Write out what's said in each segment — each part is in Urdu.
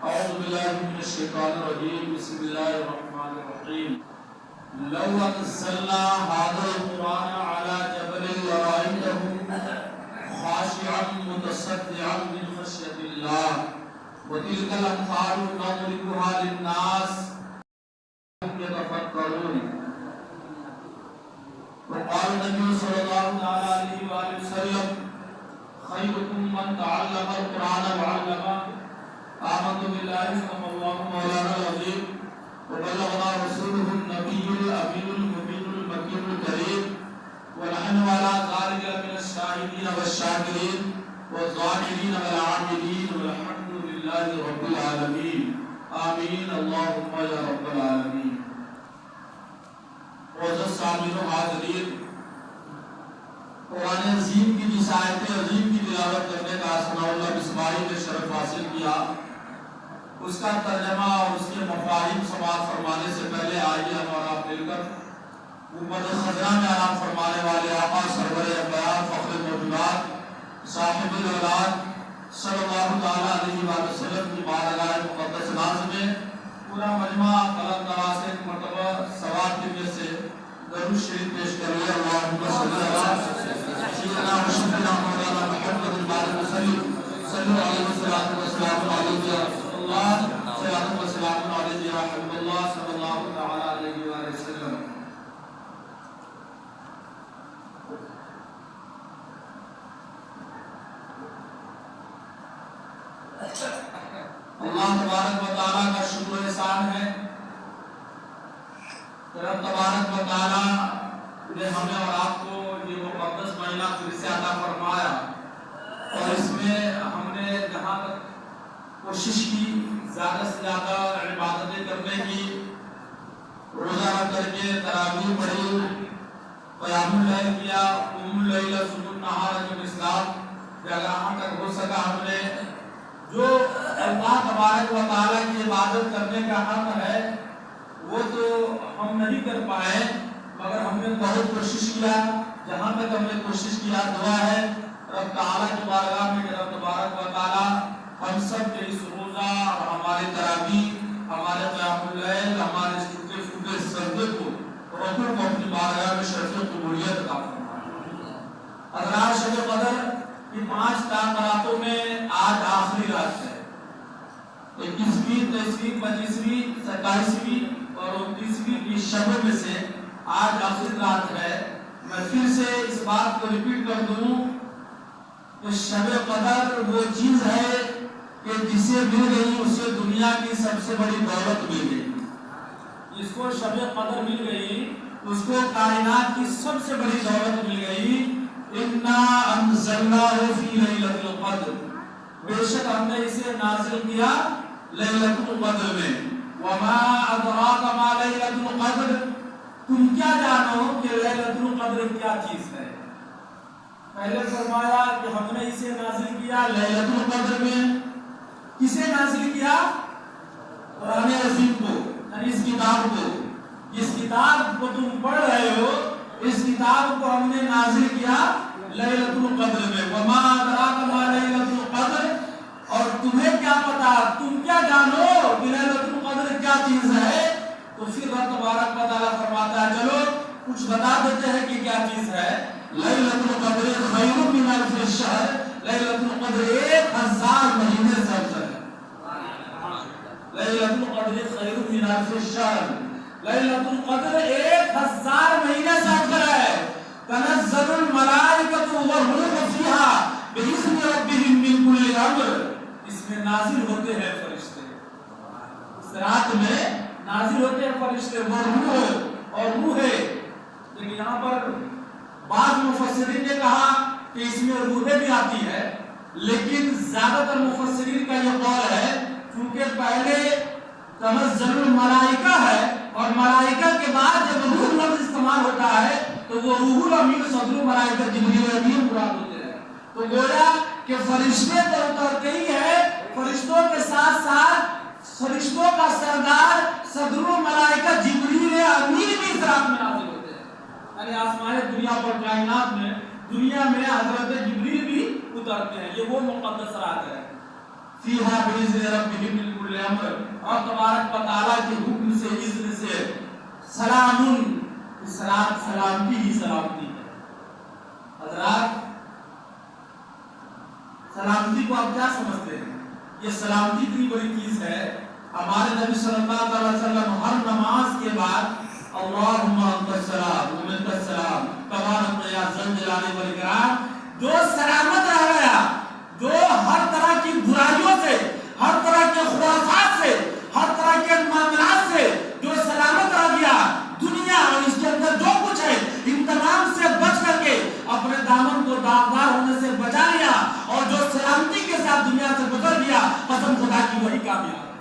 اعوذ باللہ من الشیطان الرجیم بسم اللہ الرحمن الرحیم لو انزلنا هذا القرآن على جبل لرأيته خاشعا متصدعا من خشية الله وتلك الأمثال نضربها للناس يتفكرون. وقال النبي صلى الله عليه وآله وسلم خيركم من تعلم القرآن وعلمه. آمنت بالله صدق الله مولانا العظيم وبلغنا رسوله النبي الأمين المبين المكين الكريم ونحن على ذلك من الشاهدين والشاكرين والظاهرين والعاملين والحمد لله رب العالمين. آمين اللهم يا رب العالمين. معزز سامعین و حاضرین، قرآن عظیم کی جس آیت عظیم کی تلاوت کرنے کا ثناء اللہ بسماعی نے شرف حاصل کیا، اس کا ترجمہ اور اس کے مفاہیم سماعت فرمانے سے پہلے آئیے ہم اور آپ مل کر امت خزرہ میں آرام فرمانے والے آقا سرور انبیاء فخر موجودات صاحب الاولاد صلی اللہ تعالیٰ علیہ وآلہ وسلم کی بارگاہ مقدس ناز میں پورا مجمع قلم دوا سے ایک مرتبہ ثواب کی وجہ سے درود شریف پیش کر لیا. اللہم صلی اللہ سیدنا و شفیعنا مولانا محمد البارک وسلم صلی اللہ علیہ وسلم علیہ اللہ صلی وسلم علیہ یا حبیب اللہ صلی اللہ تعالیٰ علیہ وآلہ وسلم. اللہ تبارک و تعالیٰ کا شکر و احسان ہے کہ رب تبارک و تعالیٰ نے ہمیں اور آپ کو یہ مقدس مہینہ پھر سے عطا فرمایا اور اس میں ہم نے جہاں تک کوشش کی زیادہ سے زیادہ عبادتیں کرنے کی، روزہ رکھ کر کے تراویح پڑھی، قیام اللیل کیا، قوم اللیل ثم النہار کے اسلام جہاں تک ہو سکا ہم نے جو اللہ تبارک و تعالیٰ کی عبادت کرنے کا حق ہے وہ تو ہم نہیں کر پائے، مگر ہم نے بہت کوشش کیا. جہاں تک ہم نے کوشش کیا دعا ہے رب تعالیٰ کی بارگاہ میں کہ رب تبارک و تعالیٰ ہم سب کے اس روزہ اور ہمارے تراویح، ہمارے قیام اللیل، ہمارے اس ٹوٹے پھوٹے سجدے کو رکوع کو اپنی بارگاہ میں شرف قبولیت عطا فرمائے. حضرات، شب قدر کی 5 راتوں میں آج آخری رات ہے. 21ویں، 23ویں، 25ویں، 27ویں اور 29ویں کی شب میں سے آج آخری رات ہے. میں پھر سے اس بات کو ریپیٹ کر دوں کہ شب قدر وہ چیز ہے کہ جسے مل گئی اسے دنیا کی سب سے بڑی دولت مل گئی. جس کو شب قدر مل گئی اس کو کائنات کی سب سے بڑی دولت مل گئی. اِنَّا أَنزَلْنَاهُ فِي لَيْلَةِ الْقَدْرِ، بے شک ہم نے اسے نازل کیا لیلۃ القدر میں. وَمَا أَدْرَاكَ مَا لَيْلَةُ الْقَدْرِ، تم کیا جانو کہ لیلۃ القدر کیا چیز ہے. پہلے فرمایا کہ ہم نے اسے نازل کیا لیلۃ القدر میں. کسے نازل کیا؟ قرآن عظیم کو، یعنی اس کتاب کو. جس کتاب کو تم پڑھ رہے ہو اس کتاب کو ہم نے نازل کیا لیلۃ القدر میں. وما ادراک ما لیلۃ القدر، اور تمہیں کیا پتا، تم کیا جانو کہ لیلۃ القدر کیا چیز ہے. تو پھر رب تبارک و تعالیٰ فرماتا ہے چلو کچھ بتا دیتے ہیں کہ کیا چیز ہے. لیلۃ القدر خیر من الف الشہر، لیلۃ القدر 1000 مہینے سے افضل ہے. لیلۃ القدر خیر من الف الشہر، لیلۃ القدر 1000 مہینے سے افضل ہے. تنزل الملائکۃ والروح فیہا بإذن ربہم من کل امر، اس میں نازل ہوتے ہیں فرشتے. اس رات میں نازل ہوتے ہیں فرشتے، وہ روح اور روح ہے. لیکن یہاں پر بعض مفسرین نے کہا کہ اس میں روحیں بھی آتی ہے، لیکن زیادہ تر مفسرین کا یہ قول ہے کیونکہ پہلے تنزل الملائکہ ہے اور ملائکہ کے بعد جب روح لفظ استعمال ہوتا ہے تو وہ روح الامین صدر الملائکہ جبریل امین مراد ہوتے ہیں. تو گویا کہ فرشتے تو اترتے ہی ہیں، فرشتوں کے ساتھ ساتھ فرشتوں کا سردار صدر الملائکہ جبریل امین بھی اس رات میں نازل ہوتے ہیں. یعنی آسمان دنیا پر کائنات میں دنیا میں حضرت جبریل بھی اترتے ہیں. یہ وہ مقدس رات ہے. فیہا بإذن ربہم من کل اور تبارک و تعالیٰ کے حکم سے اذن سے سلامن، سلامتی ہی سلامتی ہے۔ حضرات سلامتی کو آپ کیا سمجھتے ہیں؟ یہ سلامتی اتنی بڑی چیز ہے، ہمارے نبی صلی اللہ علیہ وسلم ہر نماز کے بعد اللہم انت السلام و منک السلام تبارک یا ذا الجلال والاکرام، جو سلامت رہ گیا، جو ہر طرح کی برائیوں سے، ہر طرح کے خرافات سے، ہر طرح کے معاملات سے جو سلامت رہ گیا، دنیا اور اس کے اندر جو کچھ ہے ان تمام سے بچ کر کے اپنے دامن کو داغدار ہونے سے بچا لیا اور جو سلامتی کے ساتھ دنیا سے گزر گیا، قسم خدا کی وہی کامیاب ہے۔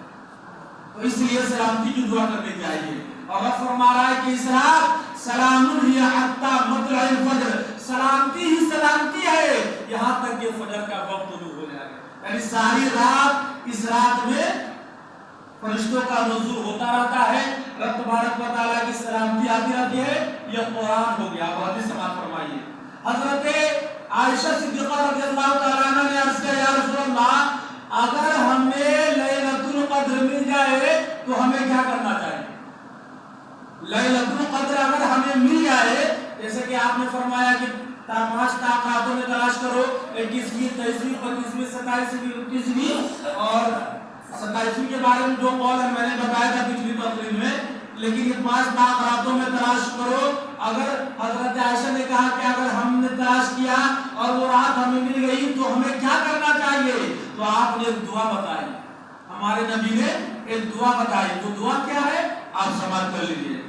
تو اس لیے سلامتی کی دعا کرنی چاہیے۔ اور رب فرما رہا ہے کہ اس رات سلام ہی حتی مطلع الفجر، سلامتی ہی سلامتی ہے یہاں تک کہ فجر کا وقت طلوع ہو جائے، یعنی ساری رات اس رات میں فرشتوں کا نزول ہوتا رہتا ہے، رب تبارک و تعالیٰ کی سلامتی آتی رہتی ہے۔ یہ قرآن ہو گیا۔ اب حدیث سماعت فرمائیے، حضرت عائشہ صدیقہ رضی اللہ تعالیٰ عنہ نے عرض کیا، یا رسول اللہ اگر ہمیں لیلۃ القدر مل جائے تو ہمیں کیا کرنا چاہیے؟ لیلۃ القدر اگر ہمیں مل جائے، جیسے کہ آپ نے فرمایا کہ 5 راتوں میں تلاش کرو، 21ویں 23ویں 25ویں 27ویں 29ویں اور 27ویں کے بارے میں جو قول ہے میں نے بتایا تھا پچھلی تقریر میں، لیکن یہ 5 راتوں میں تلاش کرو۔ اگر حضرت عائشہ نے کہا کہ اگر ہم نے تلاش کیا اور وہ رات ہمیں مل گئی تو ہمیں کیا کرنا چاہیے، تو آپ نے ایک دعا بتائی، ہمارے نبی نے ایک دعا بتائی۔ وہ دعا کیا ہے آپ سماعت کر لیجیے۔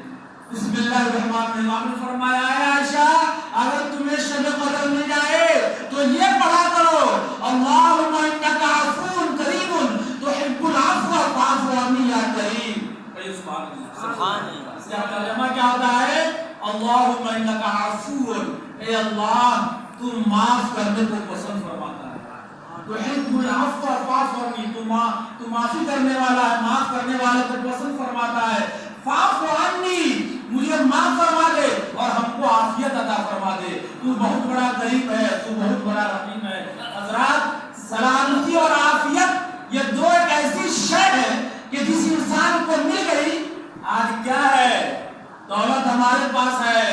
بسم اللہ الرحمن الرحیم، آپ نے فرمایا ہے عائشہ اگر تمہیں شب قدر مل جائے تو یہ پڑھا کرو، اللہم انک عفو کریم تحب العفو فاعف عنی یا کریم۔ سبحان اللہ۔ اس کا ترجمہ کیا ہوتا ہے؟ اللہم انک عفو، اے اللہ تو معاف کرنے کو پسند فرماتا ہے، تحب العفو فاعف عنی، تو معافی کرنے والا ہے، معاف کرنے والے کو پسند فرماتا ہے۔ فاعف عنی، مجھے معاف فرما دے اور ہم کو عافیت عطا فرما دے، تو بہت بڑا کریم ہے، تو بہت بڑا رحیم ہے۔ حضرات سلامتی اور عافیت یہ دو ایک ایسی شے ہے کہ جس انسان کو مل گئی، آج کیا ہے دولت ہمارے پاس ہے،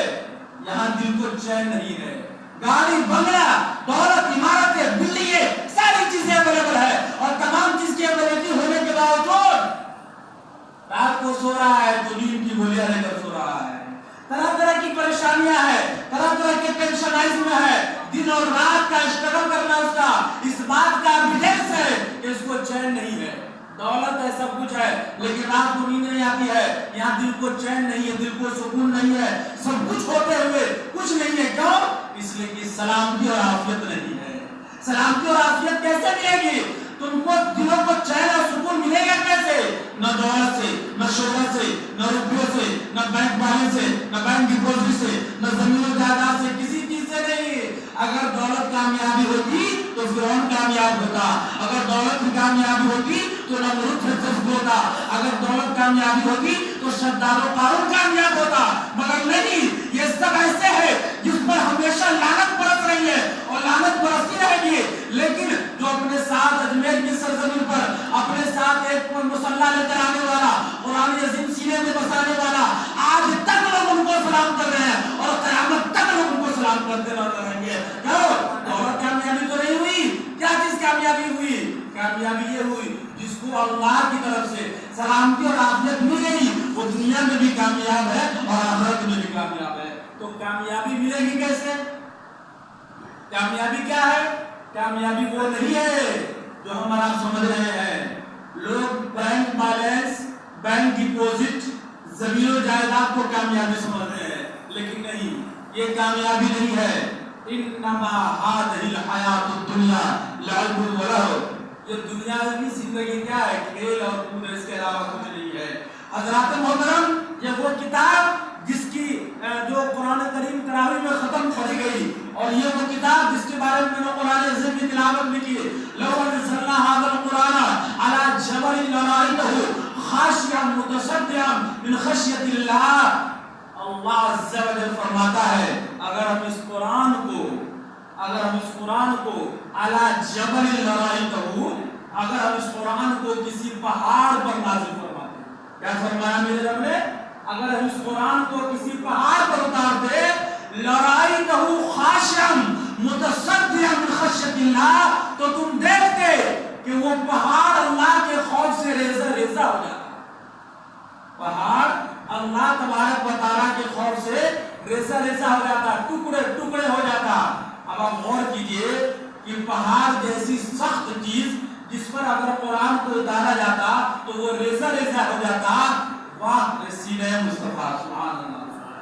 یہاں دل کو چین نہیں ہے، گاڑی بنگلہ دولت عمارتیں بلڈنگیں ساری چیزیں اویلیبل ہے، اور تمام چیز کی اویلیبلٹی ہونے کے باوجود رات کو سو رہا ہے تو نیند کی گولیاں لے کر سو رہا ہے، طرح طرح کی پریشانیاں ہیں، طرح طرح کے ٹینشنائز ہے، دن اور رات کا اسٹرگل کرنا اس کا اس بات کا ایویڈنس ہے کہ اس کو چین نہیں ہے۔ دولت ہے، سب کچھ ہے، لیکن رات کو نیند نہیں آتی ہے، یہاں دل کو چین نہیں ہے، دل کو سکون نہیں ہے، سب کچھ ہوتے ہوئے کچھ نہیں ہے۔ کیوں؟ اس لیے کہ سلامتی اور عافیت نہیں ہے۔ سلامتی اور عافیت کیسے ملے گی؟ تم کو دلوں کو چین اور سکون ملے گا کیسے؟ نہ دولت سے، نہ شہرت سے، نہ روپیوں سے، نہ بینک بیلنس سے، نہ بینک ڈپوزٹ سے، نہ زمین و جائیداد سے، کسی چیز سے نہیں۔ اگر دولت کامیابی ہوتی تو فرعون کامیاب ہوتا، اگر دولت کی کامیابی ہوتی تو نمرود سکسیسفل ہوتا، اگر دولت کامیابی ہوتی تو شداد و قارون کامیاب ہوتا، مگر نہیں۔ یہ سب ایسے ہے جس پر ہمیشہ لعنت برس رہی ہے اور لعنت برستی رہے گی، لیکن جو اپنے ساتھ اجمیر کی سرزمین پر اپنے ساتھ ایک مسلح لے کر آنے والا، قرآن عظیم سینے میں بسانے والا، آج تک لوگ ان کو سلام کر رہے ہیں اور قیامت تک لوگ ان کو سلام کرتے رہیں گے۔ کیوں؟ دولت کامیابی تو نہیں ہوئی، کیا چیز کامیابی ہوئی؟ کامیابی یہ ہوئی جس کو اللہ کی طرف سے سلامتی اور عافیت مل گئی، وہ دنیا میں بھی کامیاب ہے اور آخرت میں بھی کامیاب ہے۔ تو کامیابی ملے گی کیسے؟ کامیابی کیا ہے؟ کامیابی وہ نہیں ہے جو ہمارا سمجھ رہے ہیں۔ لوگ بینک بیلنس، بینک ڈپوزٹ، زمین و جائیداد کو کامیابی سمجھ رہے ہیں، لیکن نہیں، یہ کامیابی نہیں ہے۔ انما هذه الحیات الدنیا لعب و لہو، یہ دنیا کی زندگی کیا ہے؟ کھیل اور کود، اس کے علاوہ کچھ نہیں ہے۔ حضرات محترم، یہ وہ کتاب جس کی جو قرآن کریم تراویح میں ختم پڑھی گئی، اور یہ وہ کتاب جس کے بارے میں نے قرآن عظیم کی تلاوت بھی کی، لو انزلنا هذا القرآن على جبل لرأيته خاشعا متصدعا من خشیۃ اللہ۔ اللہ عز و جل فرماتا ہے اگر ہم اس قرآن کو علی جبل لرأیتہ، اگر ہم اس قرآن کو کسی پہاڑ پر نازل کیا فرمایا میرے رب نے؟ اگر ہم اس قرآن کو کسی پہاڑ پر اتار دے لرائیتہ خاشعا متصدعا من خشیۃ اللہ، تو تم دیکھتے کہ وہ پہاڑ اللہ کے خوف سے ریزہ ریزہ ہو جاتا، پہاڑ اللہ تبارک و تعالیٰ کے خوف سے ریزہ ریزہ ہو جاتا، ٹکڑے ٹکڑے ہو جاتا۔ اب آپ غور کیجئے کہ پہاڑ جیسی سخت چیز جس پر اگر قرآن کو اتارا جاتا تو وہ ریزہ ریزہ ہو جاتا، واہ سینہ مصطفیٰ، سبحان اللہ،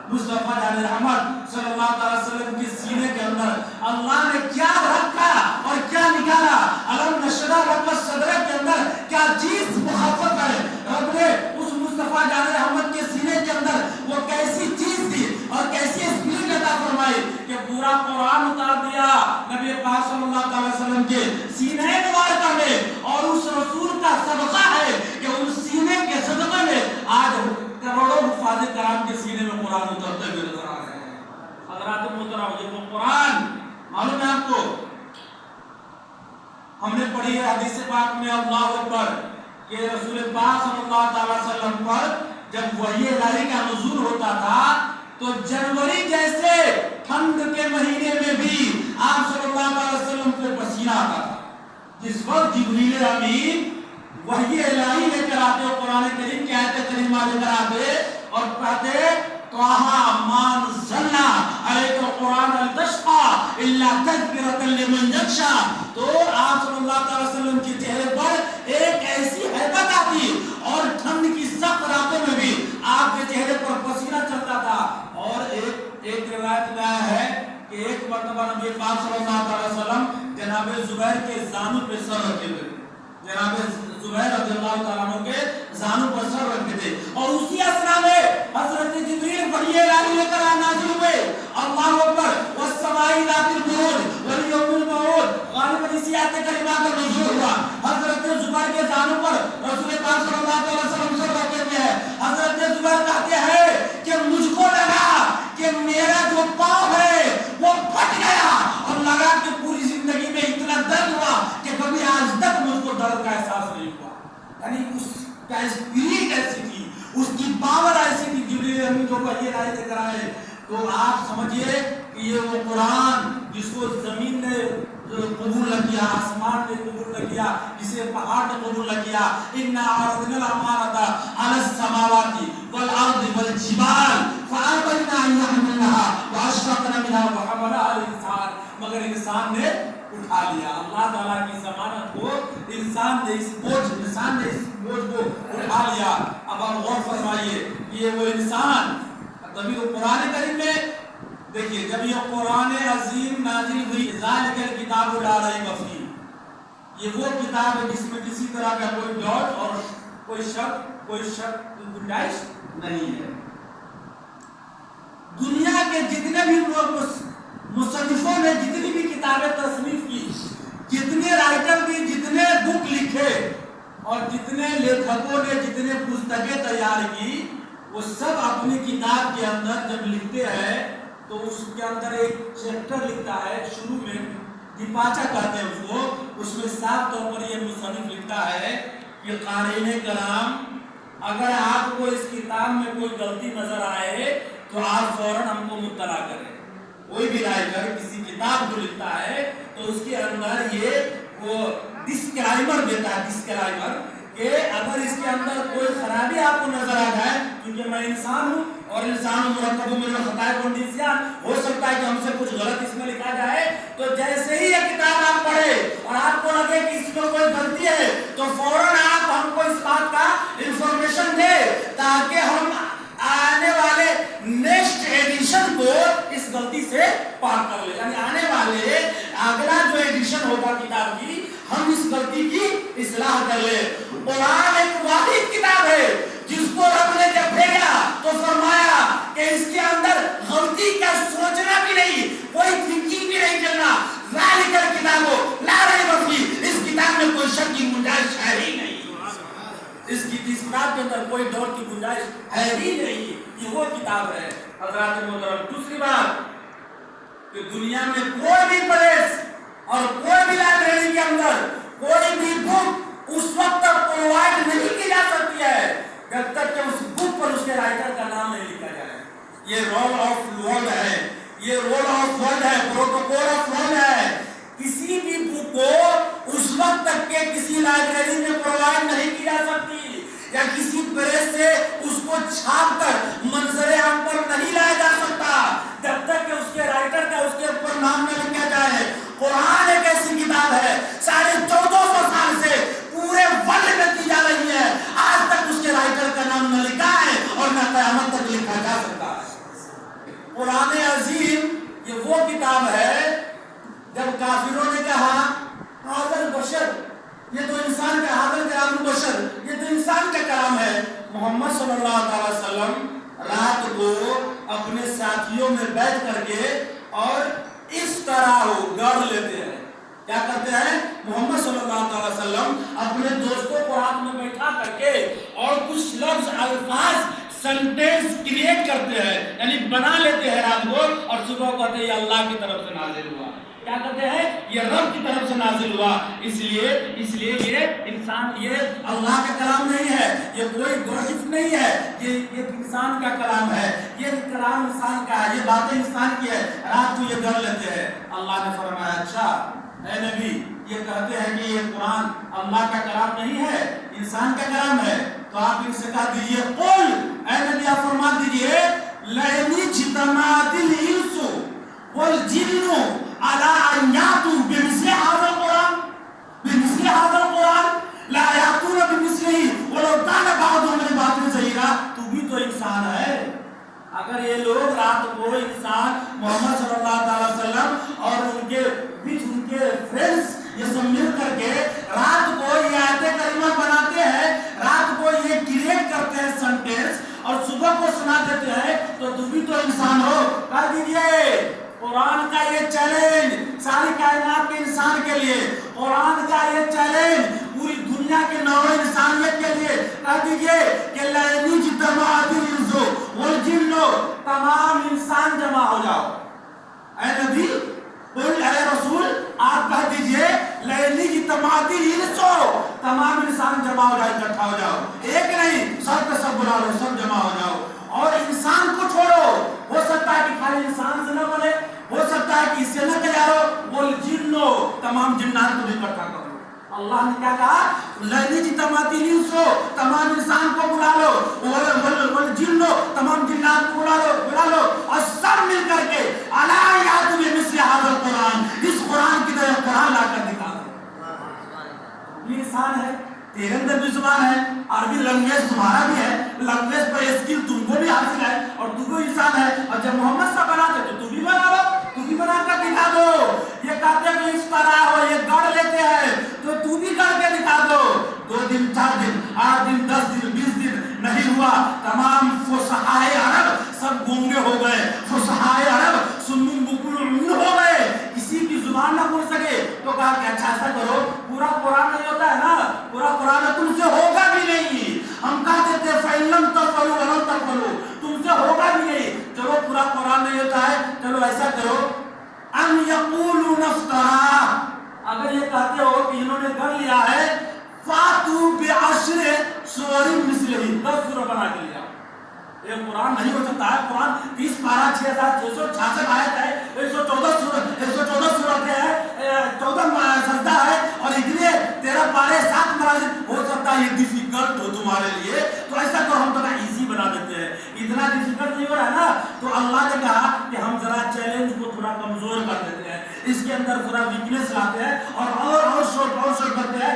مصطفیٰ جان رحمت صلی اللہ علیہ وسلم کے سینے کے اندر اللہ نے کیا رکھا اور کیا نکالا۔ علم نشرح لک صدرک کے اندر کیا چیز مخفف ہے، رب نے اس مصطفیٰ جان رحمت کے سینے کے اندر وہ کیسی چیز تھی اور کیسی اسپرٹ عطا فرمائی کہ پورا قرآن اتار دیا نبی پاک صلی اللہ علیہ وسلم کے سینے مبارکہ میں، اور اس رسول کا صدقہ ہے کہ اس سینے کے صدقے میں آج کروڑوں حفاظ کرام کے سینے میں قرآن اترتے ہوئے نظر آ رہے ہیں۔ حضرات محترم، یہ وہ قرآن معلوم ہے آپ کو، ہم نے پڑھی ہے حدیث پاک میں اللہ اکبر کہ رسول پاک صلی اللہ علیہ وسلم پر جب وحی الہی کا نزول ہوتا تھا تو جنوری جیسے ٹھنڈ کے مہینے میں بھی آپ صلی اللہ علیہ وسلم کو پسینہ آتا تھا۔ جس وقت جبریل امین وحی الہی لے کر آتے اور قرآن کریم کی آیت کریمہ لے کر آتے اور پڑھتے طٰہٰ مَا أَنزَلْنَا عَلَيْكَ الْقُرْآنَ لِتَشْقَىٰ إِلَّا تَذْكِرَةً لِمَن يَخْشَىٰ، تو آپ صلی اللہ علیہ وسلم کے چہرے پر ایک ایسی ہیبت آتی اور ٹھنڈ کی سخت راتوں میں بھی آپ کے چہرے پر پسینہ چلتا تھا۔ اور ایک روایت میں آیا ہے کہ ایک مرتبہ نبی پاک صلی اللہ علیہ وسلم جناب زبیر کے زانو پہ سر رکھے ہوئے، جناب زبیر رضی اللہ تعالیٰ عنہ کے زانو پر سر رکھے تھے، اور اسی اثنا میں حضرت جبریل وحی الہی لے کر نازل ہوئے، اللہ اکبر، والسماء ذات البروج والیوم الموعود، غالباً اسی آیت کریمہ کا نزول ہوا۔ حضرت زبیر کے زانو پر رسول پاک صلی اللہ علیہ وسلم سر رکھے ہوئے ہیں۔ حضرت زبیر کہتے ہیں کہ مجھ کو لگا کہ میرا جو پاؤں ہے وہ پھٹ گیا، اور لگا کہ پوری زندگی میں اتنا درد ہوا کہ کبھی آج تک مجھ کو درد کا احساس نہیں ہوا۔ یعنی اس کا اسپرٹ ایسی تھی، اس کی پاور ایسی تھی جبریل امین جو وحی الہی لے کر آئے۔ تو آپ سمجھیے کہ یہ وہ قرآن جس کو زمین نے قبول نہ کیا، آسمان نے قبول نہ کیا، جسے پہاڑ نے قبول نہ کیا، اِنَّا عَرَضْنَا الْأَمَانَةَ عَلَى السَّمَاوَاتِ وَالْأَرْضِ وَالْجِبَالِ فَأَبَيْنَ أَن يَحْمِلْنَهَا وَأَشْفَقْنَ مِنْهَا وَحَمَلَهَا الْإِنسَانُ، مگر انسان نے اٹھا لیا۔ اللہ تعالیٰ کی ضمانت کو انسان نے اس بوجھ کو اٹھا لیا۔ اب آپ غور فرمائیے یہ وہ انسان، تبھی تو قرآن کریم میں دیکھیے جب یہ قرآن عظیم نازل ہوئی، ذالک الکتاب لا ریب فیہ، یہ وہ کتاب ہے جس میں کسی طرح کا کوئی ڈاٹ اور کوئی شک گنجائش نہیں ہے۔ دنیا کے جتنے بھی مصنفوں نے جتنی بھی کتابیں تصنیف کی، جتنے رائٹر بھی جتنے بک لکھے اور جتنے لیکھکوں نے جتنے پستکیں تیار کی، وہ سب اپنی کتاب کے اندر جب لکھتے ہیں تو اس کے اندر ایک چیپٹر لکھتا ہے شروع میں، دیپاچہ کہتے ہیں اس کو، اس میں صاف طور پر یہ مصنف لکھتا ہے کہ قارئین کرام اگر آپ کو اس کتاب میں کوئی غلطی نظر آئے تو آپ فوراً ہم کو مطلع کریں۔ کوئی بھی رائٹر کسی کتاب کو لکھتا ہے تو اس کے اندر یہ وہ ڈسکلائمر دیتا ہے، ڈسکلائمر، کہ اگر اس کے اندر کوئی خرابی آپ کو نظر آ جائے، کیونکہ میں انسان ہوں اور انسان مرکب من الخطاء والنسیان، ہو سکتا ہے کہ ہم سے کچھ غلط اس میں لکھا جائے، تو جیسے ہی یہ کتاب آپ پڑھے اور آپ کو لگے کہ اس میں کوئی غلطی ہے تو فوراً آپ ہم کو اس بات کا انفارمیشن دے تاکہ ہم آنے والے نیکسٹ ایڈیشن کو اس غلطی سے پاک کر لیں، یعنی آنے والے اگلا جو ایڈیشن ہوگا کتاب کی ہم اس غلطی کی اصلاح کر لیں۔ قرآن ایک واحد کتاب ہے جس کو رب نے جب بھیجا تو فرمایا کہ اس کے اندر غلطی کا سوچنا بھی نہیں، کوئی تھنکنگ بھی نہیں چلنا۔ ذالک الکتاب لا ریب فیہ، اس کتاب میں کوئی شک کی گنجائش ہے ہی نہیں، اس کتاب کے اندر کوئی ڈر کی گنجائش ہے ہی نہیں، یہ وہ کتاب ہے۔ حضرات محترم، دوسری بات کہ دنیا میں کوئی بھی پریس اور کوئی بھی لائبریری کے اندر کوئی بھی بک اس وقت تک پرووائڈ نہیں کی جا سکتی ہے جب تک کہ میں بیٹھ کر کے اور اس طرح گڑھ لیتے ہیں. کیا کرتے ہیں؟ محمد صلی اللہ علیہ وسلم اپنے دوستوں کو رات میں بیٹھا کر کے اور کچھ لفظ الفاظ سینٹینس کریٹ کرتے ہیں، یعنی بنا لیتے ہیں رات کو، اور صبح کہتے ہیں یہ اللہ کی طرف سے نازل ہوا. کیا کہتے ہیں؟ یہ رب کی طرف سے نازل ہوا. اس لیے یہ انسان، یہ اللہ کا کلام نہیں ہے، یہ کوئی گوشت نہیں ہے، یہ انسان کا کلام ہے، یہ کلام انسان کا ہے، یہ باتیں انسان کی ہے. رات کو یہ گڑھ لیتے ہیں. اللہ نے فرمایا اچھا اے نبی، یہ کہتے ہیں کہ یہ قرآن اللہ کا کلام نہیں ہے، انسان کا کلام ہے، تو آپ ان سے کہہ دیجئے قل، اے نبی آپ فرما دیجئے لئن اجتمعت الانس والجن على ان یاتوا بمثل هذا القرآن لا یاتون بمثلہ ولو کان بعضهم لبعض ظہیرا. تو بھی تو انسان ہے. اگر یہ لوگ رات کو انسان محمد صلی اللہ علیہ وسلم اور ان کے بیچ ان کے فرینڈز یہ سب مل کر کے رات کو یہ آیت کریمہ بناتے ہیں، رات کو یہ کریٹ کرتے ہیں سینٹینس، اور صبح کو سنا دیتے ہیں، تو تم بھی تو انسان ہو. کہہ دیجئے قرآن کا یہ چیلنج ساری کائنات کے انسان کے لیے، قرآن کا یہ چیلنج پوری دنیا کے نوع انسانیت کے لیے. کہہ دیجئے کہ لئن اجتمعت الانس والجن، تمام انسان جمع ہو جاؤ. اے نبی، اے رسول، آپ کہہ دیجئے لئن اجتمعت الانس، تمام انسان جمع ہو جائے، اکٹھا ہو جاؤ. ایک نہیں، سب کے سب بلا لو، سب جمع ہو جاؤ. اور انسان کو چھوڑو، ہو سکتا ہے کہ خالی انسان سے نہ بنے، ہو سکتا ہے کہ اس سے نہ تیارو، والجن، تمام جنات کو بھی اکٹھا کرو. اللہ نے کیا کہا؟ لئن اجتمعت الانس، تمام انسان کو بلا لو، والجن، تمام جنات کو بلا لو، اور سب مل کر کے الا یاتوا بمثل هذا القرآن، اس قرآن کی طرح قرآن لا کر دکھا دو. یہ انسان ہے، تیرے اندر بھی زبان ہے، عربی لینگویج تمہارا بھی ہے، لینگویج پر اسکل تم کو بھی حاصل ہے، اور تو کو انسان ہے. اور جب محمد صاحب بناتے تو بھی بنا لو، تو بھی بنا کر دکھا دو. یہ کہتے ہیں کہ اس طرح ہو، یہ گڑھ لیتے ہیں، تو بھی گڑھ کے دکھا دو. 2 دن 4 دن 8 دن 10 دن 20 دن نہیں ہوا، تمام فصحائے عرب سب گونگے ہو گئے، فصحائے عرب سنن بکم عمی ہو گئے، کسی کی زبان نہ بول سکے. تو کہا کہ اچھا ایسا کرو، پورا قرآن نہیں ہوتا ہے نا، پورا قرآن تم سے ہوگا بھی نہیں. ہم کہتے تھے فَإِن لَمْ تَفْعَلُوا وَلَن تَفْعَلُوا، تم سے ہوگا بھی نہیں. چلو پورا قرآن نہیں ہوتا ہے، چلو ایسا کرو أَمْ يَقُولُونَ افْتَرَاهُ، اگر یہ کہتے ہو کہ انہوں نے گھڑ لیا ہے، فَأْتُوا بِعَشْرِ سُوَرٍ مِثْلِهِ، 10 سورہ بنا کے لیا. یہ قرآن نہیں ہو سکتا ہے. قرآن 30 پارہ 6666 آیت ہے، 114 سورت ہے، 14 سجدہ ہے، اور اتنے 13 پارے 7 مراحل. ہو سکتا ہے یہ ڈیفیکلٹ ہو تمہارے لیے، تو ایسا کرو ہم تمہیں ایزی بنا دیتے ہیں. اتنا ڈیفیکلٹ نہیں ہو رہا ہے نا، تو اللہ نے کہا کہ ہم ذرا چیلنج کو تھوڑا کمزور کر دیتے ہیں، اس کے اندر تھوڑا ویکنیس لاتے ہیں، اور شورٹ کرتے ہیں.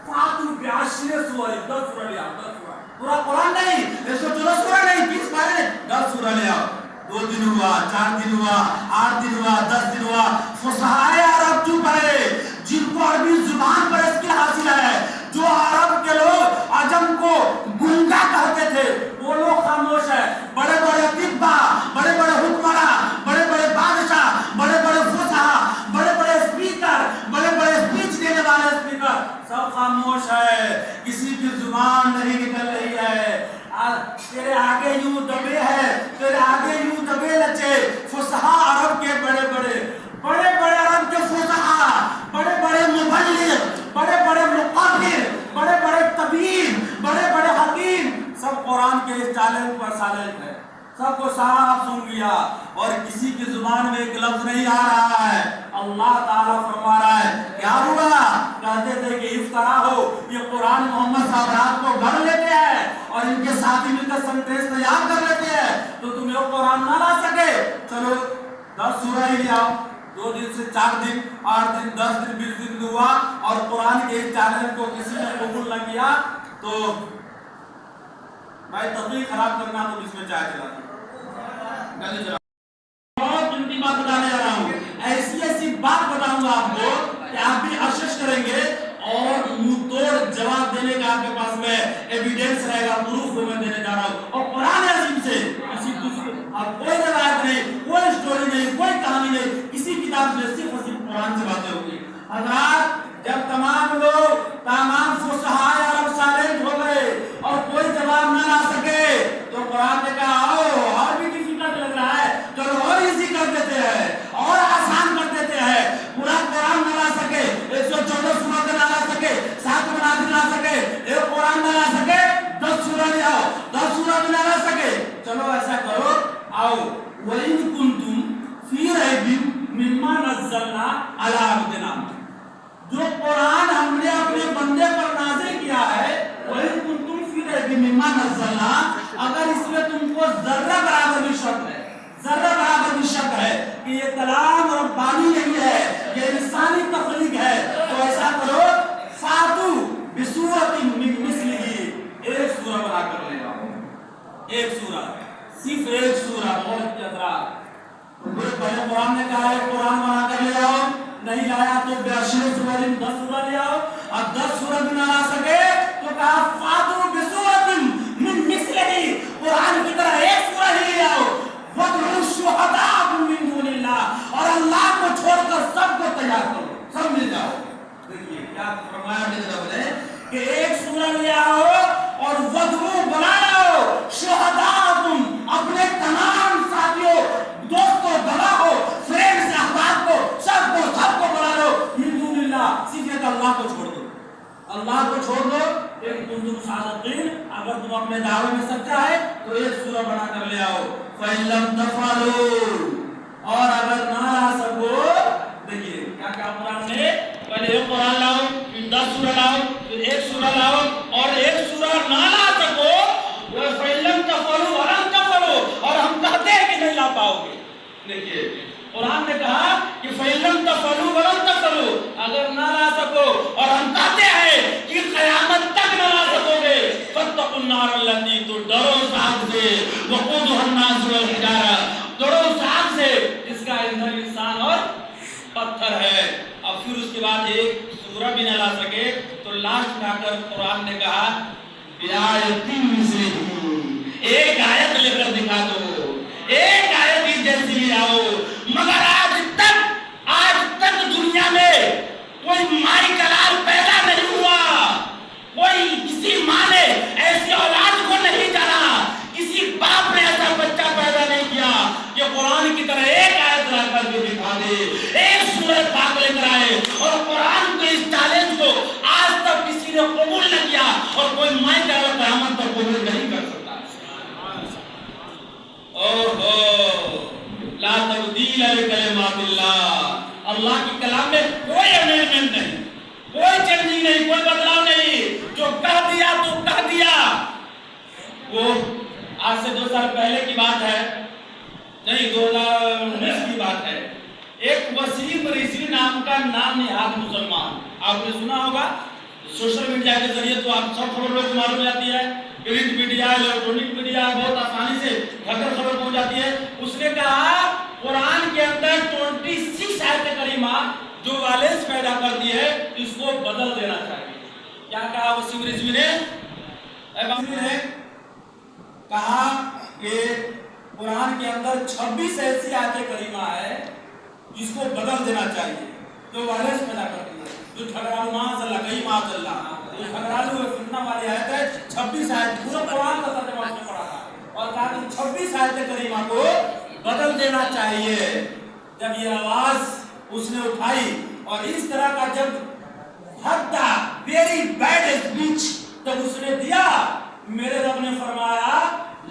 فَأْتُوا بِعَشْرِ سُوَرٍ، 10 سورہ لیا، 10 سورہ، پورا قرآن نہیں، 114 سورہ نہیں، 30 پارے، 10 سورہ لیا. 2 دن ہوا، 4 دن ہوا، 8 دن ہوا، 10 دن ہوا. فصحائے عرب چپ رہے، جن کو عربی زبان پر اسکل حاصل ہے، جو عرب کے لوگ عجم کو گنگا کہتے تھے، وہ لوگ خاموش ہے. بڑے بڑے طبا، بڑے بڑے حکمراں، بڑے بڑے بادشاہ، بڑے بڑے فصحا، بڑے بڑے اسپیکر، بڑے بڑے اسپیچ دینے والے اسپیکر، سب خاموش ہے، کسی کی زبان نہیں نکل رہی ہے. تیرے آگے یوں دبے ہے، تیرے آگے یوں دبے لچے فصحا عرب کے بڑے بڑے عرب کے فصحا، بڑے بڑے مبلغ، بڑے بڑے مقرر، بڑے بڑے طبیب، بڑے بڑے حکیم، سب قرآن کے اس چیلنج پر سائلنٹ ہے. سب کو صاف سن لیا، اور کسی کی زبان میں ایک لفظ نہیں آ رہا ہے. اللہ تعالیٰ فرما رہا ہے کیا ہوا؟ کہتے تھے کہ افطرا ہو، یہ قرآن محمد صاحب رات کو گھڑ لیتے ہیں اور ان کے ساتھی مل کر سنٹینس تیار کر لیتے ہیں، تو تم یہ قرآن نہ لا سکے. چلو 10 سورہ ہی لے آؤ. 2 دن سے 4 دن 8 دن 10 دن 20 دن ہوا، اور قرآن کے اس چیلنج کو کسی نے قبول نہ کیا. تو بھائی تقریر خراب کرنا تو اس میں چاہے چلانا. بہت قیمتی بات بتانے جا رہا ہوں، ایسی بات بتاؤں گا آپ کو کہ آپ بھی اشش کریں گے، اور منہ توڑ جواب دینے کا آپ کے پاس میں ایویڈنس رہے گا، پروف میں دینے جا رہا ہوں. اور قرآن عظیم سے کسی دوسری اور کوئی روایت نہیں، کوئی قرآن سے باتیں ہوگی. حضرات جب تمام لوگ تمام فصحائے عرب سائلنٹ ہو گئے اور کوئی جواب نہ لا سکے تو قرآن نے کہا آؤ اور بھی ڈیفیکلٹ لگ رہا ہے چلو اور ایزی کر دیتے ہیں اور آسان کر دیتے ہیں. پورا قرآن نہ لا سکے 114 سورتیں نہ لا سکے 7 منازل نہ سکے ایک قرآن نہ لا سکے 10 سورہ لے آؤ 10 سورہ بھی نہ لا سکے چلو ایسا کرو آؤ وَإِن كُنتُمْ فِي رَيْبٍ مِّمَّا نَزَّلْنَا عَلَىٰ عَبْدِنَا جو قرآن ہم نے اپنے بندے پر نازل کیا ہے وَإِن كُنتُمْ فِي رَيْبٍ مِّمَّا نَزَّلْنَا اگر اس میں تم کو ذرہ برابر بھی شک ہے ذرہ برابر بھی شک ہے کہ یہ کلام ربانی نہیں ہے یہ انسانی تخلیق ہے تو ایسا کرو فاتو بسورۃ من مثلہ ایک سورہ بنا کر لے آؤ ایک سورہ صرف ایک سورہ بہت جذرا پہلے قرآن نے کہا ہے قرآن بنا کر لے آؤ نہیں لایا تو 82 سورہ 10 سورہ لے آؤ اب 10 سورہ بھی نہ لا سکے تو کہا فاتو بسورۃ من مثلہ قرآن کی طرح ایک سورہ ہی لے آؤ وَادْعُوا الشُّهَدَاءَ مِن دُونِ اللَّهِ اور اللہ کو چھوڑ کر سب کو تیار کرو سب مل جاؤ. دیکھیے کیا فرمایا میرے رب نے کہ ایک سورہ لے آؤ اور وَادْعُوا بنا لاؤ شُهَدَاءَكُمْ اپنے تمام ساتھیوں دوستوں گواہوں فرینڈز احباب کو سب کو بنا لو من دون اللہ صرف ایک اللہ کو چھوڑ دو اللہ کو چھوڑ دو ایک تم صادقین اگر تم اپنے دعوے میں سچا ہے تو ایک سورہ بنا کر لے آؤ فَإِن لَمْ تَفْعَلُوا اور اگر نہ لا سکو دیکھیے کیا قرآن نے پہلے ایک قرآن لاؤ پھر 10 سورہ لاؤ پھر ایک سورہ لاؤ اور ایک سورہ نہ لا سکو فَإِن لَمْ تَفْعَلُوا وَلَن تَفْعَلُوا اور ہم کہتے ہیں کہ نہیں لا پاؤ گے. دیکھیے قرآن نے کہا کہ فَإِن لَمْ تَفْعَلُوا وَلَن تَفْعَلُوا اگر نہ لا سکو اور ہم کہتے ہیں کہ قیامت تک نہ لا سکو گے فَاتَّقُوا النَّارَ الَّتِي ڈرو اس آگ سے وَقُودُهَا النَّاسُ وَالْحِجَارَةُ ڈرو اس آگ سے جس کا ایندھن انسان اور پتھر ہے. اب پھر اس کے بعد ایک سورہ بھی نہ لا سکے تو لاسٹ میں آ کر قرآن نے کہا بِآیَةٍ مِّثْلِهِ ایک آیت لے کر دکھا دو ایک آیت ہی جیسی لے آؤ. مگر آج تک دنیا میں کوئی مائی کلال پیدا نہیں ہوا کوئی کسی ماں نے ایسی اولاد کو نہیں جانا کسی باپ نے ایسا بچہ پیدا نہیں کیا کہ قرآن کی طرح ایک آیت لا کر کے دکھا دے ایک سورہ پاک لے کر آئے اور قرآن کے اس چیلنج کو آج تک کسی نے قبول نہ کیا اور کوئی مائی کلال قیامت تک قبول نہیں کر سکتا. لا تبدیل لکلمات اللہ اللہ کی کلام میں کوئی امینڈمنٹ نہیں کوئی چینجنگ نہیں کوئی بدلاؤ نہیں جو کہہ دیا تو کہہ دیا. وہ آج سے 2 سال پہلے کی بات ہے نہیں 2019 کی بات ہے ایک وسیم رضوی نام کا نام نہاد مسلمان آپ نے سنا ہوگا سوشل میڈیا کے ذریعے تو آپ سب خبر لوگ معلوم جاتی ہے پرنٹ میڈیا الیکٹرانک میڈیا بہت آسانی سے گھر گھر خبر پہنچ جاتی ہے. اس نے کہا قرآن کے اندر 26 آیت کریمہ جو وائلنس پیدا کرتی ہے اس کو بدل دینا چاہیے. کیا کہا وسیم رضوی نے کہا کہ قرآن کے اندر 26 ایسی آیت کریمہ ہے جس کو بدل دینا چاہیے جو وائلنس پیدا کرتی ہے جو جھگڑالو معاذ اللہ کہیں معاذ اللہ جو جھگڑالو فتنہ والی آیت ہے 26 آیت پورا قرآن کا ترجمہ اس نے پڑھا تھا اور کہا کہ 26 آیت کریمہ کو بدل دینا چاہیے. جب یہ آواز اس نے اٹھائی اور اس طرح کا جب حدہ ویری بیڈ اسپیچ جب اس نے دیا میرے رب نے فرمایا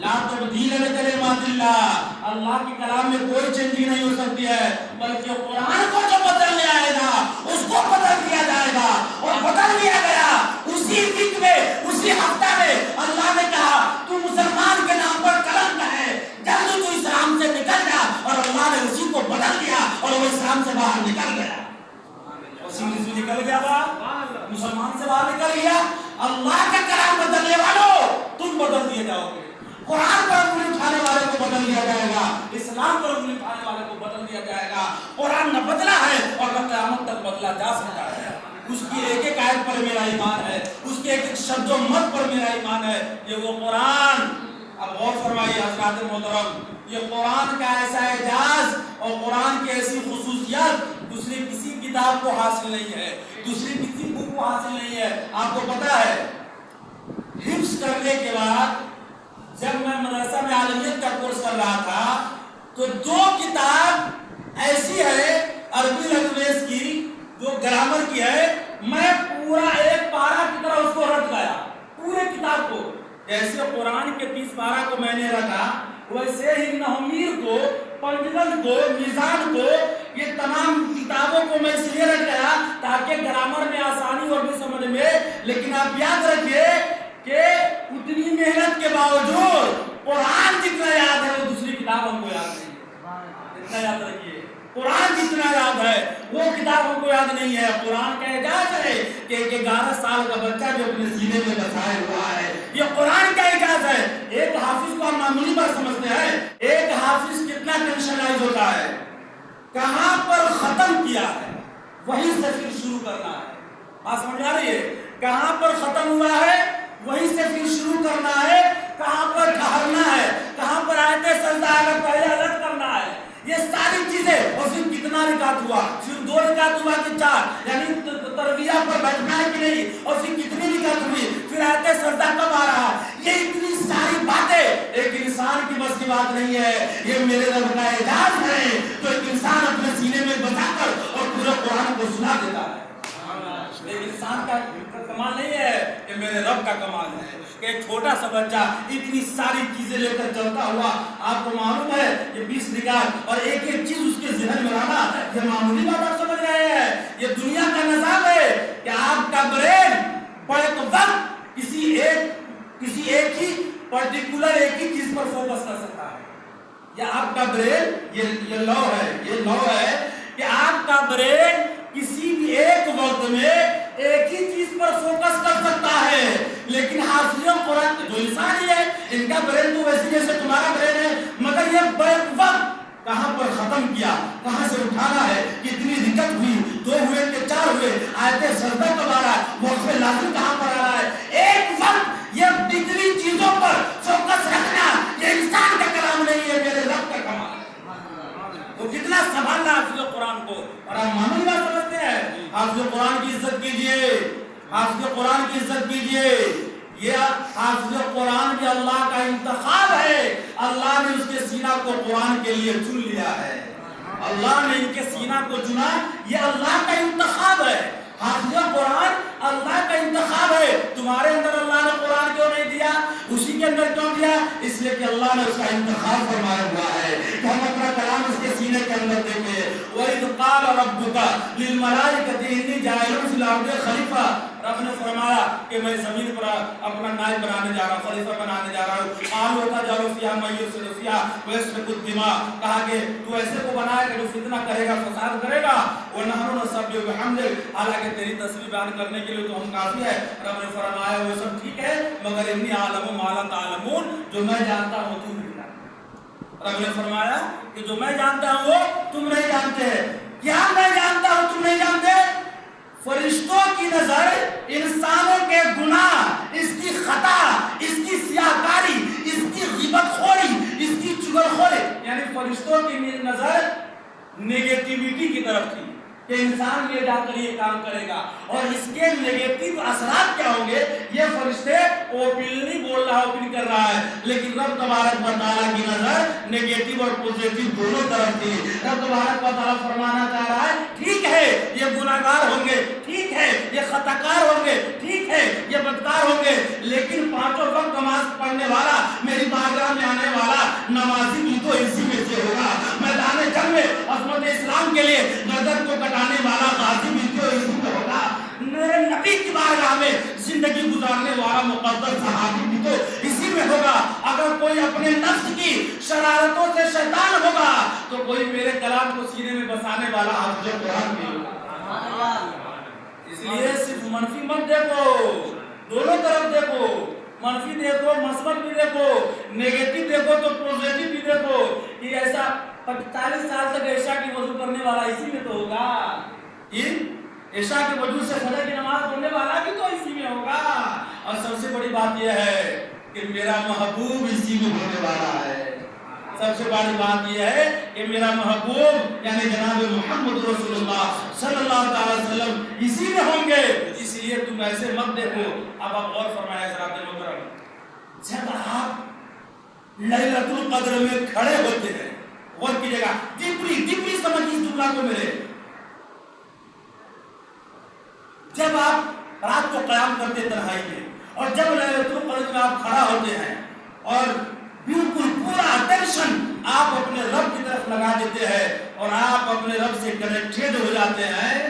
لا تبدیل لکلمات اللہ اللہ کی کلام میں کوئی چینجنگ نہیں ہو سکتی ہے بلکہ قرآن کو جو بدلنے آئے گا اس کو بدل دیا جائے گا اور بدل دیا گیا. اسی وقت میں اسی ہفتہ میں اللہ نے کہا تو مسلمان کے نام پر کلنک ہے جلدی تو اسلام سے نکل جا اور اللہ نے اسی کو بدل دیا اور وہ اسلام سے باہر نکل گیا. نکل گیا مسلمان سے باہر نکل گیا. اللہ کا کلام بدلنے والوں تم بدل دیے جاؤ گے. قرآن پر انگلی اٹھانے والے کو بدل دیا جائے گا اسلام پر انگلی اٹھانے والے کو بدل دیا جائے گا. قرآن نہ بدلا ہے اور نہ قیامت تک بدلا جا سکتا ہے. اس کی ایک ایک آیت پر میرا ایمان ہے اس کے ایک ایک شبد و مت پر میرا ایمان ہے. یہ وہ قرآن اب غور فرمائیے حضرات محترم یہ قرآن کا ایسا اعجاز اور قرآن کی ایسی خصوصیت دوسری کسی کتاب کو حاصل نہیں ہے، دوسری کسی بک کو حاصل نہیں ہے۔ آپ کو پتا ہے حفظ کرنے کے بعد جب میں مدرسہ میں عالمیت کا کورس کر رہا تھا تو 2 کتاب ایسی ہے عربی لینگویج کی جو گرامر کی ہے، میں پورا ایک پارہ کی طرح اس کو رٹ گیا، پورے کتاب کو۔ جیسے قرآن کے 30 پارہ کو میں نے رکھا، ویسے ہی نحویر کو، پنجگن کو، میزان کو، یہ تمام کتابوں کو میں اس لیے رکھ گیا تاکہ گرامر میں آسانی اور بھی سمجھ میں۔ لیکن آپ یاد رکھیے کہ اتنی محنت کے باوجود قرآن جتنا یاد ہے وہ دوسری کتاب ہم کو یاد نہیں ہے۔ اتنا یاد رکھیے، قرآن جتنا یاد ہے وہ کتاب ہم کو یاد نہیں ہے۔ قرآن کا اعجاز ہے کہ 11 سال کا بچہ جو اپنے سینے میں بسائے ہوا ہے، یہ قرآن کا اعجاز ہے۔ ایک حافظ کو ہم معمولی بات سمجھتے ہیں، ایک حافظ کتنا ٹینشنائز ہوتا ہے، کہاں پر ختم کیا ہے وہیں سے پھر شروع کرنا ہے۔ بات سمجھ آ رہی ہے؟ کہاں پر ختم ہوا ہے وہیں سے پھر شروع کرنا ہے، کہاں پر ٹھہرنا ہے، کہاں پر آیت سجدہ اگر پہلے الگ کرنا ہے، یہ ساری چیزیں۔ اور پھر کتنا رکعت ہوا، پھر 2 رکعت ہوا کہ 4، یعنی ترویہ پر بیٹھنا ہے کہ نہیں، اور پھر کتنی رکعت ہوئی، پھر آیت سجدہ کب آ رہا ہے، یہ اتنی ساری باتیں ایک انسان کی بس کی بات نہیں ہے، یہ میرے رب کا اعجاز ہے تو ایک انسان اپنے سینے میں بسا کر اور پورے قرآن کو سنا دیتا ہے۔ ایک انسان کا کمال نہیں ہے، یہ میرے رب کا کمال ہے کہ ایک چھوٹا سا بچہ اتنی ساری چیزیں لے کر چلتا ہوا۔ آپ کو معلوم ہے یہ 20 رکعت اور ایک ایک چیز اس کے ذہن میں لانا، یہ معمولی بات آپ سمجھ رہے ہیں؟ یہ دنیا کا نظام ہے کہ آپ کا برین بیک وقت کسی ایک ہی پرٹیکولر ایک ہی چیز پر فوکس کر سکتا ہے۔ یا آپ کا برین یہ لو ہے کہ آپ کا برین کسی بھی ایک وقت میں ایک ہی چیز پر فوکس کر سکتا ہے، لیکن حافظوں قرآن جو انسان ہی ہے ان کا برین تو ویسے جیسے تمہارا برین ہے، مگر یہ بیک وقت کہاں پر ختم کیا، کہاں سے اٹھانا ہے، کتنی رکعت ہوئی، 2 ہوئے کہ 4 ہوئے، آیت سجدہ کب آ رہا ہے، وقف لازم کہاں پر آ رہا ہے، ایک وقت یہ ڈگری چیزوں پر فوکس رکھنا یہ انسان کا کلام نہیں ہے، میرے رب کا کمال ہے۔ وہ کتنا سنبھالنا حافظ قرآن کو، اور آپ معمولی بات سمجھتے ہیں؟ حافظ قرآن کی عزت کیجئے، حافظ قرآن کی عزت کیجئے۔ یہ حافظ قرآن بھی اللہ کا انتخاب ہے، اللہ نے اس کے سینہ کو قرآن کے لیے چن لیا ہے، اللہ نے ان کے سینہ کو چنا، یہ اللہ کا انتخاب ہے۔ حافظ قرآن اللہ کا انتخاب ہے۔ تمہارے اندر اللہ نے قرآن کیوں نہیں دیا، اسی کے اندر کیوں دیا؟ اس لیے کہ اللہ نے اس کا انتخاب فرمایا ہوا ہے کہ ہم اپنا کلام اس کے سینے کے اندر دیکھیں۔ وَإِذْ قَالَ رَبُّكَ لِلْمَلَائِكَةِ إِنِّي جَاعِلٌ فِي الْأَرْضِ خَلِيفَةً، رب نے فرمایا کہ میں زمین پر اپنا نائب بنانے جا رہا ہوں، خلیفہ بنانے جا رہا ہوں۔ قَالُوا أَتَجْعَلُ فِيهَا مَن يُفْسِدُ فِيهَا وَيَسْفِكُ الدِّمَاءَ، کہا کہ تو ایسے کو بنایا کہ جو فتنہ کرے گا، فساد کرے گا، وَنَحْنُ نُسَبِّحُ بِحَمْدِكَ، حالانکہ تیری تسبیح بیان کرنے کے لیے تو ہم کافی ہے۔ رب نے فرمایا وہ سب ٹھیک ہے، مگر انی اعلم ما لا تعلمون، جو میں جانتا ہوں تم نہیں جانتے۔ رب نے فرمایا کہ جو میں جانتا ہوں وہ تم نہیں جانتے۔ کیا میں جانتا ہوں تم نہیں جانتے؟ فرشتوں کی نظر انسانوں کے گناہ، اس کی خطا، اس کی سیاہکاری، اس کی غیبت خوری، اس کی چغل خوری، یعنی فرشتوں کی نظر نیگیٹیویٹی کی طرف تھی کہ انسان یہ جا کر یہ کام کرے گا، اور اس کے نیگیٹو اثرات کیا ہوں گے یہ فرشتے اوپنلی بول رہا، اوپن کر رہا ہے، لیکن رب تبارک و تعالیٰ کی نظر نیگیٹو اور پوزیٹو دونوں طرف تھی۔ رب تبارک و تعالیٰ فرمانا چاہ رہا ہے ٹھیک ہے یہ گناہگار ہوں گے، ٹھیک ہے یہ خطاکار ہوں گے، ٹھیک ہے یہ بدکار ہوں گے، لیکن 5 وقت نماز پڑھنے والا، میری بارگاہ میں آنے والا نمازی بھی تو اسی میں سے ہوگا، میدان جنگ میں عظمت اسلام کے لیے نظر کو کٹانے والا غازی بھی تو اسی میں ہوگا، میرے نبی کی بارگاہ میں زندگی گزارنے والا مقدس صحابی بھی تو اسی میں ہوگا۔ اگر کوئی اپنے نفس کی شرارتوں سے شیطان ہوگا تو کوئی میرے کلام کو سینے میں بسانے والا حافظ قرآن بھی ہوگا۔ اس لیے صرف منفی مت دیکھو، دونوں طرف دیکھو، منفی دیکھو مثبت بھی دیکھو، نیگیٹو دیکھو تو پوزیٹو بھی دیکھو، کہ ایسا 40 سال تک عشاء کی وضو کرنے والا اسی میں تو ہوگا، عشاء کے وضو سے فجر کی نماز پڑھنے والا بھی تو اسی میں ہوگا، اور سب سے بڑی بات یہ ہے کہ میرا محبوب اسی میں ہونے والا ہے، سب سے بڑی بات یہ ہے کہ میرا محبوب یعنی جناب محمد رسول اللہ صلی اللہ تعالی وسلم اسی میں ہوں گے، اس لیے تم ایسے مت دیکھو۔ اب آپ غور فرمائیں حضرات محترم، جب آپ لیلۃ القدر میں کھڑے ہوتے ہیں، غور کیجیے گا، ڈیپلی سمجھ اس جملہ کو میرے، جب آپ رات کو قیام کرتے تنہائی میں اور جب لیلۃ القدر میں آپ کھڑا ہوتے ہیں اور بالکل پورا اٹینشن آپ اپنے رب کی طرف لگا دیتے ہیں اور آپ اپنے رب سے کنیکٹڈ ہو جاتے ہیں،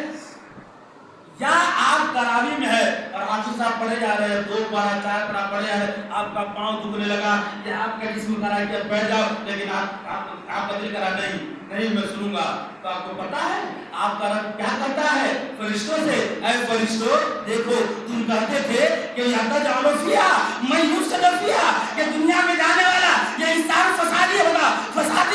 یا آپ تراویح میں ہے اور آنسو صاحب پڑھے جا رہے ہیں، 2 پارا 4 پارا پڑھے جا رہے ہیں، آپ کا پاؤں دکھنے لگا یا آپ کا جسم کرا کہ بیٹھ جاؤ، لیکن آپ کا دل کرا نہیں میں سنوں گا، تو آپ کو پتا ہے آپ کا رب کیا کرتا ہے فرشتوں سے، اے فرشتوں دیکھو تم کہتے تھے کہ یا جانو فیا میں یوسف فیا کہ دنیا میں جانے والا یہ انسان فسادی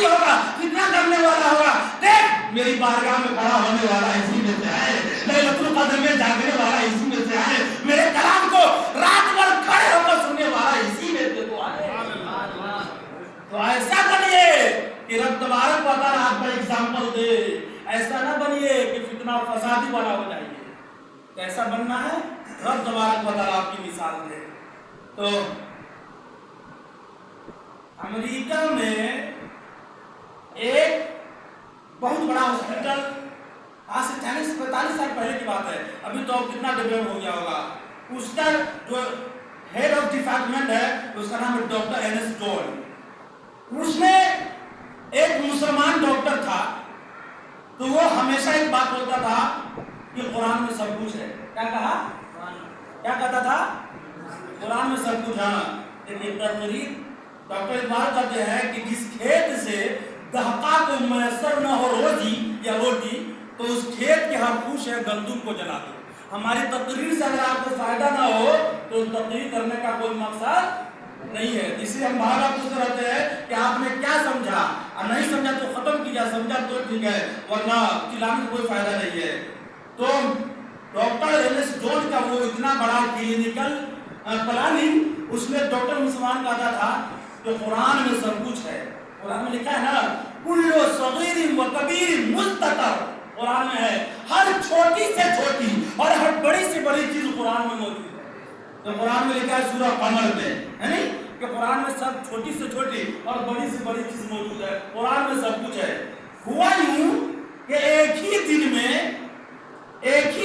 ہوگا فتنہ کرنے والا ہوگا، دیکھ میری بارگاہ میں کھڑا ہونے والا اسی میں سے ہے، لیلۃ القدر میں جاگنے والا اسی میں سے ہے، میرے کلام کو رات بھر کھڑے ہو کر سننے والا اسی میں سے تو ہے۔ تو ایسا بنیے کہ رب تبارک و تعالی آپ کا ایگزامپل دے، ایسا نہ بنیے کہ فتنہ اور فسادی والا ہو جائیے، کیسا بننا ہے رب تبارک و تعالی آپ کی مثال دے۔ تو امریکہ میں ایک بہت بڑا ہاسپٹل، آج سے 40-45 سال پہلے کی بات ہے، ابھی تو کتنا ڈیولپ ہو گیا ہوگا، اس کا جو ہیڈ آف ڈپارٹمنٹ ہے اس کا نام ہے ڈاکٹر اینس ڈول۔ اس میں ایک مسلمان ڈاکٹر تھا، تو وہ ہمیشہ ایک بات بولتا تھا کہ قرآن میں سب کچھ ہے۔ کیا کہا؟ کیا کہتا تھا؟ قرآن میں سب کچھ ہے۔ لیکن تقریر ڈاکٹر اقبال کہتے ہیں کہ جس کھیت سے دہقا کو میسر نہ ہو روٹی تو اس کھیت کے ہرفوش ہے گندم کو جلا دو۔ ہماری تقریر سے اگر آپ کو فائدہ نہ ہو تو تقریر کرنے کا کوئی مقصد نہیں ہے، اس لیے ہم بار بار پوچھتے رہتے ہیں کہ آپ نے کیا سمجھا، اور نہیں سمجھا تو ختم کیا، سمجھا تو ٹھیک ہے ورنہ چلانے میں کوئی فائدہ نہیں ہے۔ تو ڈاکٹر اینس ڈول کا وہ اتنا بڑا کلینیکل پلاننگ، اس میں ڈاکٹر مسلمان کہتا تھا کہ قرآن میں سب کچھ ہے، قرآن میں لکھا ہے نا کلو صغیر و کبیر مستطر، قرآن میں ہے ہر چھوٹی سے چھوٹی اور ہر بڑی سے بڑی چیز قرآن میں موجود ہے۔ تو قرآن میں لکھا ہے سورہ قمر میں، ہے نہیں کہ قرآن میں سب چھوٹی سے چھوٹی اور بڑی سے بڑی چیز موجود ہے، قرآن میں سب کچھ ہے۔ ہوا یوں کہ ایک ہی دن میں ایک ہی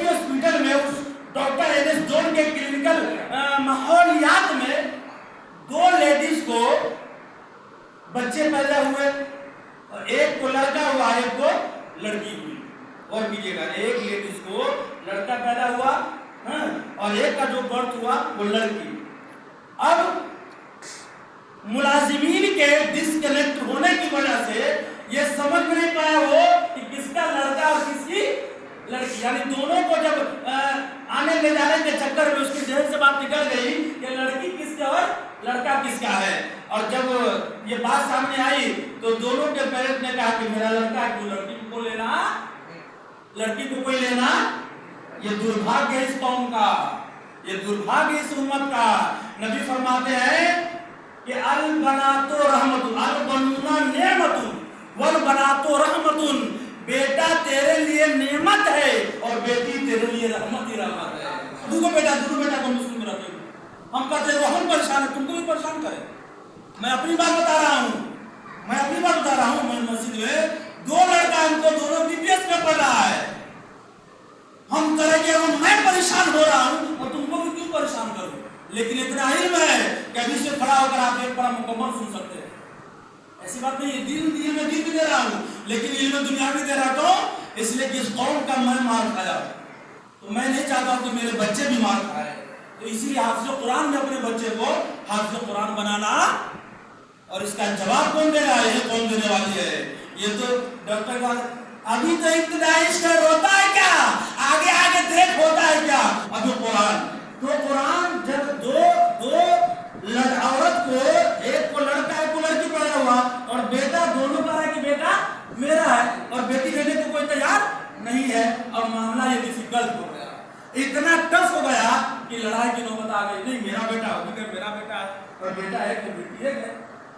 ہاسپٹل میں اس ڈاکٹر اینس ڈول کے کلینیکل ماحولیات میں 2 لیڈیز کو بچے پیدا ہوئے، اور ایک کو لڑکا ہوا ایک کو لڑکی ہوئی۔ اور کیجیے گا، ایک لیڈیز کو لڑکا پیدا ہوا اور ایک کا جو برتھ ہوا وہ لڑکی۔ اب ملازمین کے ڈسکنیکٹ ہونے کی وجہ سے یہ سمجھ میں نہیں پایا وہ کہ کس کا لڑکا اور کس کی لڑکی، یعنی دونوں کو جب آنے لے جانے کے چکر میں اس کی ذہن سے بات نکل گئی کہ لڑکی کس کا اور لڑکا کس کا ہے، اور جب یہ بات سامنے آئی تو دونوں کے پیرنٹ نے کہا کہ میرا لڑکا ہے، کیوں لڑکی کو لینا، لڑکی کو کوئی لینا، یہ دربھاگیہ اس قوم کا، یہ دربھاگیہ اس امت کا۔ نبی فرماتے ہیں کہ البنات رحمت، البنون نعمت والبنات رحمت، بیٹا تیرے لیے نعمت ہے اور بیٹی تیرے لیے رحمت ہی رحمت ہے۔ دونوں بیٹا کو مسلم رہتے ہیں، ہم کہتے ہیں وہ ہم پریشان ہیں، تم کو بھی پریشان کرے۔ میں اپنی بات بتا رہا ہوں، میں مسجد میں 2 لڑکا ہم کو دونوں BPS میں پڑھ رہا ہے، ہم کریں گے میں پریشان ہو رہا ہوں اور تم کو بھی کیوں پریشان کروں، لیکن اتنا علم ہے کہ ابھی سے کھڑا ہو کر آپ ایک بڑا مکمل سن سکتے ہیں۔ ایسی بات نہیں ہے، دین میں دین بھی دے رہا ہوں لیکن علم دنیا بھی دے رہا تو اس لیے کہ اس قوم کا میں مار کھایا تو میں نہیں چاہتا ہوں کہ میرے بچے بھی مار کھائے، تو اسی لیے حافظ قرآن میں اپنے بچے کو حافظ قرآن بنانا، اور اس کا جواب کون دے رہا ہے؟ یہ کون دینے والی ہے؟ یہ تو ڈاکٹر کا ابھی تو ابتدائی اسٹیج ہوتا ہے کیا، آگے آگے دیکھ ہوتا ہے کیا؟ ابھی قرآن تو قرآن جب دو عورت کو، ایک کو لڑکا ایک کو لڑکی پیدا ہوا اور بیٹا دونوں کا ہے کہ بیٹا میرا ہے اور بیٹی دینے کو کوئی تیار نہیں ہے، اور معاملہ یہ ڈیفیکلٹ ہو گیا، اتنا ٹف ہو گیا کہ لڑائی کی نوبت آ گئی، نہیں میرا بیٹا ہے اور بیٹا ایک ہے بیٹی ایک ہے،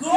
2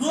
2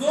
2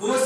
2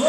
2